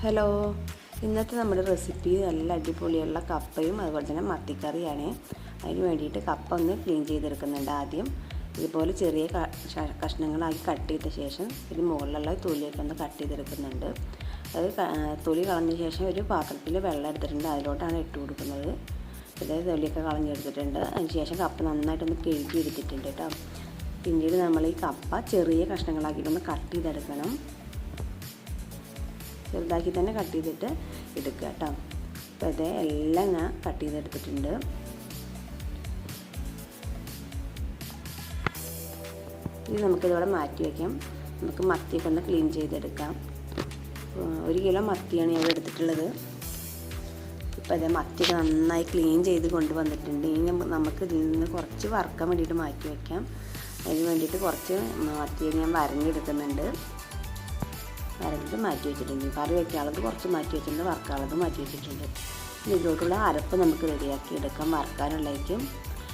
Hello, ഇന്നത്തെ നമ്മുടെ recipe നല്ല അടിപൊളിയുള്ള കപ്പയും അതുപോലെ തന്നെ മത്തിക്കറിയാണ്. അതിന് വേണ്ടിയിട്ട് കപ്പ ഒന്ന് ക്ലീൻ ചെയ്തെടുക്കുന്നുണ്ട്. ആദ്യം ഇതുപോലെ ചെറിയ കഷ്ണങ്ങളാക്കി കട്ട് ചെയ്ത ശേഷം ഇതിന് മുകളിലുള്ള തൊലിയൊക്കെ ഒന്ന് കട്ട് ചെയ്തെടുക്കുന്നുണ്ട്. അത് തൊലി കളഞ്ഞ ശേഷം ഒരു പാത്രത്തിൽ വെള്ളം എടുത്തിട്ടുണ്ട്, അതിലോട്ടാണ് ഇട്ട് കൊടുക്കുന്നത്. അതായത് തൊലിയൊക്കെ കളഞ്ഞെടുത്തിട്ടുണ്ട്. അതിന് ശേഷം കപ്പ നന്നായിട്ടൊന്ന് കഴുകി എടുത്തിട്ടുണ്ട് കേട്ടോ. പിന്നീട് നമ്മൾ ഈ കപ്പ ചെറിയ കഷ്ണങ്ങളാക്കിയിട്ടൊന്ന് കട്ട് ചെയ്തെടുക്കണം. ചെറുതാക്കി തന്നെ കട്ട് ചെയ്തിട്ട് എടുക്കുക കേട്ടോ. അപ്പോൾ ഇത് എല്ലാം ഞാൻ കട്ട് ചെയ്തെടുത്തിട്ടുണ്ട്. ഇത് നമുക്കിതോടെ മാറ്റി വയ്ക്കാം. നമുക്ക് മത്തിയൊക്കെ ഒന്ന് ക്ലീൻ ചെയ്തെടുക്കാം. 1 കിലോ മത്തിയാണ് ഞാൻ എടുത്തിട്ടുള്ളത്. ഇപ്പോൾ അതേ മത്തിയൊക്കെ നന്നായി ക്ലീൻ ചെയ്ത് കൊണ്ടുവന്നിട്ടുണ്ട്. ഇനി നമുക്ക് ഇതിൽ നിന്ന് കുറച്ച് വറുക്കാൻ വേണ്ടിയിട്ട് മാറ്റി വയ്ക്കാം. അതിന് വേണ്ടിയിട്ട് കുറച്ച് മത്തിയെ ഞാൻ വരഞ്ഞെടുക്കുന്നുണ്ട്. വരഞ്ഞിട്ട് മാറ്റി വെച്ചിട്ടുണ്ട്. കറി വയ്ക്കാനുള്ളത് കുറച്ച് മാറ്റി വെച്ചിട്ടുണ്ട്, വറുക്കാനുള്ളത് മാറ്റി വെച്ചിട്ടുണ്ട്. ഇതിലോട്ടുള്ള അരപ്പ് നമുക്ക് റെഡിയാക്കി എടുക്കാം. വറുക്കാനുള്ളതായിരിക്കും.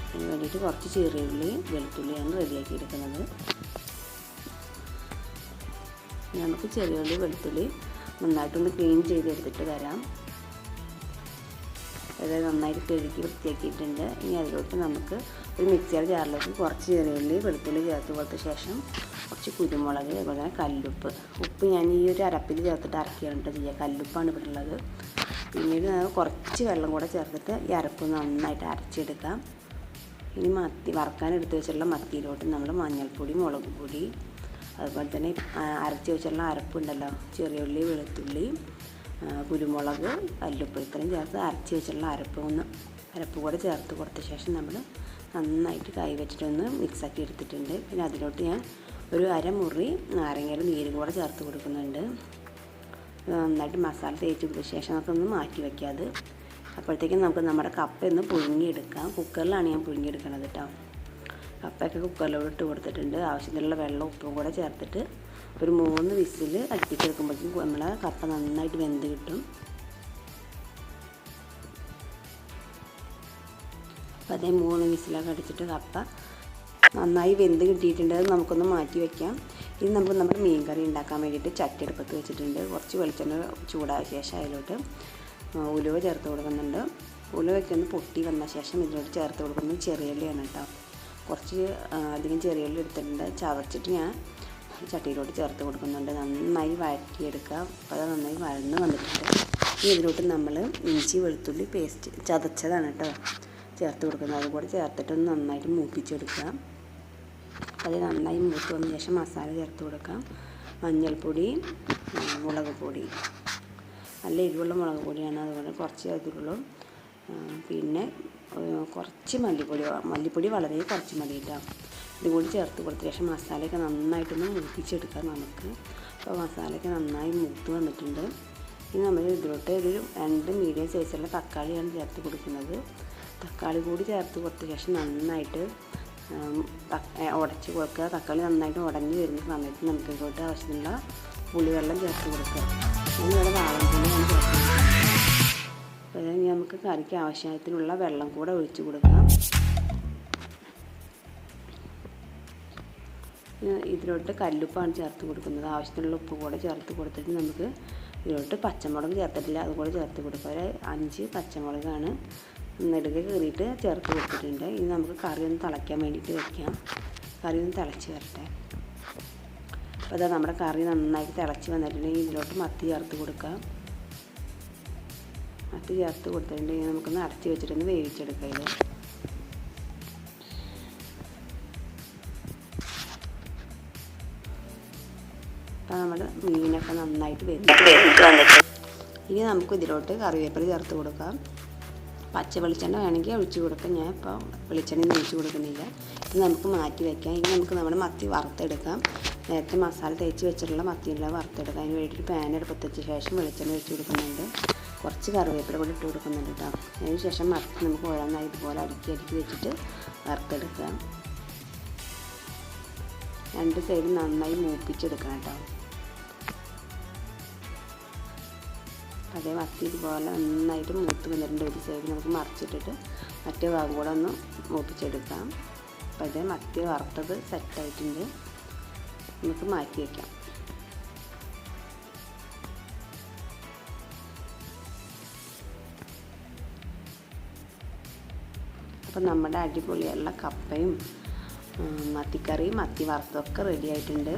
അതിന് വേണ്ടിയിട്ട് കുറച്ച് ചെറിയുള്ളി വെളുത്തുള്ളിയാണ് റെഡിയാക്കി എടുക്കുന്നത്. നമുക്ക് ചെറിയുള്ളി വെളുത്തുള്ളി നന്നായിട്ടൊന്ന് ക്ലീൻ ചെയ്തെടുത്തിട്ട് വരാം. അത് നന്നായിട്ട് കഴുകി വൃത്തിയാക്കിയിട്ടുണ്ട്. ഇനി അതിലോട്ട് നമുക്ക് ഒരു മിക്സിയുടെ ജാറിലേക്ക് കുറച്ച് ചെറിയുള്ളി വെളുത്തുള്ളി ചേർത്ത് കൊടുത്ത ശേഷം കുറച്ച് കുരുമുളക്, അതുപോലെ തന്നെ കല്ലുപ്പ്. ഉപ്പ് ഞാൻ ഈ ഒരു അരപ്പിൽ ചേർത്തിട്ട് അരക്കുകയാണ് ചെയ്യുക. കല്ലുപ്പാണ് ഇവിടെ ഉള്ളത്. പിന്നീട് കുറച്ച് വെള്ളം കൂടെ ചേർത്തിട്ട് ഈ അരപ്പ് നന്നായിട്ട് അരച്ചെടുക്കാം. ഇനി മത്തി വറുക്കാൻ എടുത്ത് വെച്ചിട്ടുള്ള മത്തിയിലോട്ട് നമ്മൾ മഞ്ഞൾപ്പൊടി, മുളക് പൊടി, അതുപോലെ തന്നെ അരച്ച് വെച്ചിട്ടുള്ള അരപ്പുണ്ടല്ലോ, ചെറിയുള്ളി വെളുത്തുള്ളി കുരുമുളക് കല്ലുപ്പ് ഇത്രയും ചേർത്ത് അരച്ച് വെച്ചിട്ടുള്ള അരപ്പ് കൂടെ ചേർത്ത് കൊടുത്ത ശേഷം നമ്മൾ നന്നായിട്ട് കൈ വെച്ചിട്ടൊന്ന് മിക്സാക്കി എടുത്തിട്ടുണ്ട്. പിന്നെ അതിലോട്ട് ഞാൻ ഒരു അരമുറി നാരങ്ങയുടെ നീരും കൂടെ ചേർത്ത് കൊടുക്കുന്നുണ്ട്. നന്നായിട്ട് മസാല തേച്ച് കൊടുത്ത ശേഷം നമുക്കൊന്ന് മാറ്റി വയ്ക്കാതെ. അപ്പോഴത്തേക്കും നമുക്ക് നമ്മുടെ കപ്പയൊന്ന് പുഴുങ്ങിയെടുക്കാം. കുക്കറിലാണ് ഞാൻ പുഴുങ്ങിയെടുക്കണത് കേട്ടോ. കപ്പയൊക്കെ കുക്കറിലോട്ട് ഇട്ട് കൊടുത്തിട്ടുണ്ട്. ആവശ്യത്തിനുള്ള വെള്ളം ഉപ്പും കൂടെ ചേർത്തിട്ട് ഒരു 3 വിസിൽ അടുപ്പിച്ചെടുക്കുമ്പോഴത്തേക്കും നമ്മളെ കപ്പ നന്നായിട്ട് വെന്ത് കിട്ടും. അപ്പോൾ അതേ 3 വിസിലൊക്കെ അടിച്ചിട്ട് കപ്പ നന്നായി വെന്ത് കിട്ടിയിട്ടുണ്ട്. അത് നമുക്കൊന്ന് മാറ്റി വയ്ക്കാം. ഇനി നമുക്ക് നമ്മുടെ മീൻ കറി ഉണ്ടാക്കാൻ വേണ്ടിയിട്ട് ചട്ടി അടുപ്പത്ത് വെച്ചിട്ടുണ്ട്. കുറച്ച് വെളിച്ചെണ്ണ ചൂടായ ശേഷം അതിലോട്ട് ഉലുവ ചേർത്ത് കൊടുക്കുന്നുണ്ട്. ഉലുവയ്ക്ക് ഒന്ന് പൊട്ടി വന്ന ശേഷം ഇതിലോട്ട് ചേർത്ത് കൊടുക്കുന്നത് ചെറിയുള്ളിയാണ് കേട്ടോ. കുറച്ച് അധികം ചെറിയുള്ളി എടുത്തിട്ടുണ്ട്. ചതച്ചിട്ട് ഞാൻ ചട്ടിയിലോട്ട് ചേർത്ത് കൊടുക്കുന്നുണ്ട്. നന്നായി വഴറ്റിയെടുക്കുക. അപ്പോൾ അത് നന്നായി വഴന്ന് വന്നിട്ടുണ്ട്. ഇനി ഇതിലോട്ട് നമ്മൾ ഇഞ്ചി വെളുത്തുള്ളി പേസ്റ്റ് ചതച്ചതാണ് കേട്ടോ ചേർത്ത് കൊടുക്കുന്നത്. അതുകൂടെ ചേർത്തിട്ടൊന്ന് നന്നായിട്ട് മൂപ്പിച്ചെടുക്കുക. അത് നന്നായി മൂത്ത് വന്ന ശേഷം മസാല ചേർത്ത് കൊടുക്കാം. മഞ്ഞൾപ്പൊടി, മുളക് പൊടി, നല്ല എരിവുള്ള മുളക് പൊടിയാണ്, അതുപോലെ കുറച്ച് എരിവുള്ളൂ. പിന്നെ കുറച്ച് മല്ലിപ്പൊടി വളരെ കുറച്ച് മതി കേട്ടോ. ഇതുകൂടി ചേർത്ത് കൊടുത്ത ശേഷം മസാലയൊക്കെ നന്നായിട്ടൊന്ന് മൂപ്പിച്ചെടുക്കാം നമുക്ക്. അപ്പോൾ മസാലയൊക്കെ നന്നായി മൂത്ത് വന്നിട്ടുണ്ട്. ഇനി നമ്മൾ ഇതിലോട്ട് ഒരു 2 മീഡിയം സൈസുള്ള തക്കാളിയാണ് ചേർത്ത് കൊടുക്കുന്നത്. തക്കാളി കൂടി ചേർത്ത് കൊടുത്ത ശേഷം നന്നായിട്ട് ഉടച്ച് കൊടുക്കുക. തക്കാളി നന്നായിട്ട് ഉടഞ്ഞ് വരുന്ന സമയത്ത് നമുക്ക് ഇതിലോട്ട് ആവശ്യമുള്ള പുളിവെള്ളം ചേർത്ത് കൊടുക്കുക. അതിനിവിടെ വാളൻപുളിയാണ് ചേർത്ത് കൊടുക്കുന്നത്. അപ്പോൾ ഇനി നമുക്ക് കറിക്ക് ആവശ്യത്തിനുള്ള വെള്ളം കൂടെ ഒഴിച്ച് കൊടുക്കാം. ഇതിലോട്ട് കല്ലുപ്പാണ് ചേർത്ത് കൊടുക്കുന്നത്. ആവശ്യത്തിനുള്ള ഉപ്പ് കൂടെ ചേർത്ത് കൊടുത്തിട്ട് നമുക്ക് ഇതിലോട്ട് പച്ചമുളക് ചേർത്തിട്ടില്ല, അതുകൂടെ ചേർത്ത് കൊടുക്കുക. ഒരു 5 പച്ചമുളകാണ് നെടുകെ കീറിയിട്ട് ചേർത്ത് കൊടുത്തിട്ടുണ്ട്. ഇനി നമുക്ക് കറി ഒന്ന് തിളയ്ക്കാൻ വേണ്ടിയിട്ട് വയ്ക്കാം. കറി ഒന്ന് തിളച്ച് വരട്ടെ. അപ്പോൾ അതാ നമ്മുടെ കറി നന്നായിട്ട് തിളച്ച് വന്നിട്ടുണ്ടെങ്കിൽ ഇതിലോട്ട് മത്തി ചേർത്ത് കൊടുക്കാം. മത്തി ചേർത്ത് കൊടുത്തിട്ടുണ്ടെങ്കിൽ നമുക്കൊന്ന് അടച്ച് വെച്ചിട്ടൊന്ന് വേവിച്ചെടുക്കാം. ഇത് അപ്പോൾ നമ്മുടെ മീനൊക്കെ നന്നായിട്ട് വെന്ത് വന്നിട്ട് ഇനി നമുക്ക് ഇതിലോട്ട് കറിവേപ്പില ചേർത്ത് കൊടുക്കാം. പച്ച വെളിച്ചെണ്ണ വേണമെങ്കിൽ ഒഴിച്ച് കൊടുക്കാം. ഞാൻ ഇപ്പോൾ വെളിച്ചെണ്ണ ഒഴിച്ച് കൊടുക്കുന്നില്ല. ഇത് നമുക്ക് മാറ്റി വയ്ക്കാം. ഇനി നമുക്ക് നമ്മുടെ മത്തി വറുത്തെടുക്കാം. നേരത്തെ മസാല തേച്ച് വെച്ചിട്ടുള്ള മത്തിയുള്ള വറുത്തെടുക്കാം. അതിന് വേണ്ടിയിട്ട് പാൻ എടുപ്പത്ത് വെച്ച ശേഷം വെളിച്ചെണ്ണ ഒഴിച്ച് കൊടുക്കുന്നുണ്ട്. കുറച്ച് കറിവേപ്പില കൂടി ഇട്ട് കൊടുക്കുന്നുണ്ട് കേട്ടോ. അതിന് ശേഷം മത്തി നമുക്ക് ഓരോന്നായി ഇതുപോലെ അടുക്കി വെച്ചിട്ട് വറുത്തെടുക്കാം. 2 സൈഡും നന്നായി മൂപ്പിച്ചെടുക്കണം കേട്ടോ. അതേ മത്തി ഇതുപോലെ നന്നായിട്ട് മൂത്ത് വന്നിട്ടുണ്ട്. ഒരു സൈഡ് നമുക്ക് മറിച്ചിട്ടിട്ട് മറ്റേ ഭാഗം കൂടെ ഒന്ന് മൂപ്പിച്ചെടുക്കാം. അപ്പോൾ അതേ മത്തി വറുത്തത് സെറ്റായിട്ടുണ്ട്. നമുക്ക് മാറ്റി വയ്ക്കാം. അപ്പോൾ നമ്മുടെ അടിപൊളിയുള്ള കപ്പയും മത്തിക്കറിയും മത്തി വറുത്തതൊക്കെ റെഡി ആയിട്ടുണ്ട്.